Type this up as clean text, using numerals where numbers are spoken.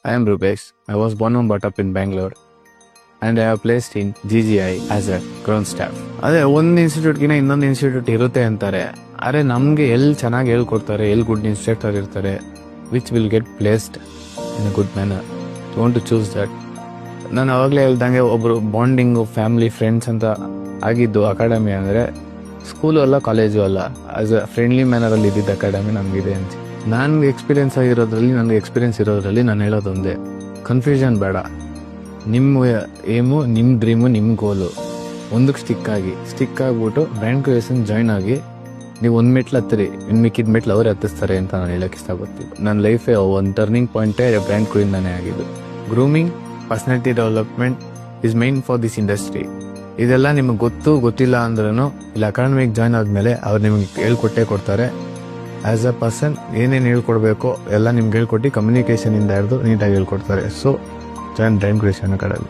I am Rupesh. I was born and brought up in Bangalore and I have placed in GGI as a ground staff. ಅದೇ ಒಂದು ಇನ್ಸ್ಟಿಟ್ಯೂಟ್ಗಿನ ಇನ್ನೊಂದು institute ಇರುತ್ತೆ ಅಂತಾರೆ. ಅರೆ ನಮಗೆ ಎಲ್ಲಿ ಚೆನ್ನಾಗಿ ಹೇಳ್ಕೊಡ್ತಾರೆ, ಎಲ್ಲಿ ಗುಡ್ ಇನ್ಸ್ಟ್ರಕ್ಟರ್ ಇರ್ತಾರೆ, which will get placed in a good manner. Want to choose that. ನಾನು ಅವಾಗಲೇ ಹೇಳ್ದಂಗೆ ಒಬ್ಬರು ಬಾಂಡಿಂಗು ಫ್ಯಾಮಿಲಿ ಫ್ರೆಂಡ್ಸ್ ಅಂತ ಆಗಿದ್ದು ಅಕಾಡೆಮಿ ಅಂದರೆ ಸ್ಕೂಲು ಅಲ್ಲ ಕಾಲೇಜು ಅಲ್ಲ, ಆಸ್ ಅ ಫ್ರೆಂಡ್ಲಿ ಮ್ಯಾನರಲ್ಲಿ ಇದ್ದಿದ್ದು ಅಕಾಡೆಮಿ ನಮಗಿದೆ ಅಂತ. ನನಗೆ ಎಕ್ಸ್ಪೀರಿಯನ್ಸ್ ಆಗಿರೋದ್ರಲ್ಲಿ, ನನಗೆ ಎಕ್ಸ್ಪೀರಿಯನ್ಸ್ ಇರೋದ್ರಲ್ಲಿ ನಾನು ಹೇಳೋದೊಂದೇ, ಕನ್ಫ್ಯೂಷನ್ ಬೇಡ. ನಿಮ್ಮ ಏಮು, ನಿಮ್ಮ ಡ್ರೀಮು, ನಿಮ್ಮ ಗೋಲು ಒಂದಕ್ಕೆ ಸ್ಟಿಕ್ ಆಗಿಬಿಟ್ಟು ಬ್ರ್ಯಾಂಡ್ ಕ್ರಿಯೇಷನ್ ಜಾಯ್ನ್ ಆಗಿ ನೀವು ಒಂದು ಮೆಟ್ಲು ಹತ್ತಿರಿ, ಇನ್ನು ಮಿಕ್ಕಿದ ಮೆಟ್ಲು ಅವ್ರು ಹತ್ತಿಸ್ತಾರೆ ಅಂತ ನಾನು ಹೇಳೋಕ್ಕೆ ಇಷ್ಟಪಡ್ತೀನಿ. ನನ್ನ ಲೈಫೇ ಒಂದು ಟರ್ನಿಂಗ್ ಪಾಯಿಂಟೇ ಬ್ರ್ಯಾಂಡ್ ಕ್ರಿಯಿಂದಾನೇ ಆಗಿದ್ದು. Grooming, personality development is mine for this industry. ಇದೆಲ್ಲ ನಿಮಗೆ ಗೊತ್ತಿಲ್ಲ ಅಂದ್ರೂ ಇಲ್ಲಿ ಅಕಾಡೆಮಿಗೆ ಜಾಯ್ನ್ ಆದಮೇಲೆ ಅವ್ರು ನಿಮಗೆ ಹೇಳ್ಕೊಟ್ಟೇ ಕೊಡ್ತಾರೆ. ಆ್ಯಸ್ ಅ ಪರ್ಸನ್ ಏನೇನು ಹೇಳ್ಕೊಡ್ಬೇಕೋ ಎಲ್ಲ ನಿಮ್ಗೆ ಹೇಳ್ಕೊಟ್ಟು ಕಮ್ಯುನಿಕೇಷನಿಂದ ಹಿಡಿದು ನೀಟಾಗಿ ಹೇಳ್ಕೊಡ್ತಾರೆ. So join brand creation academy.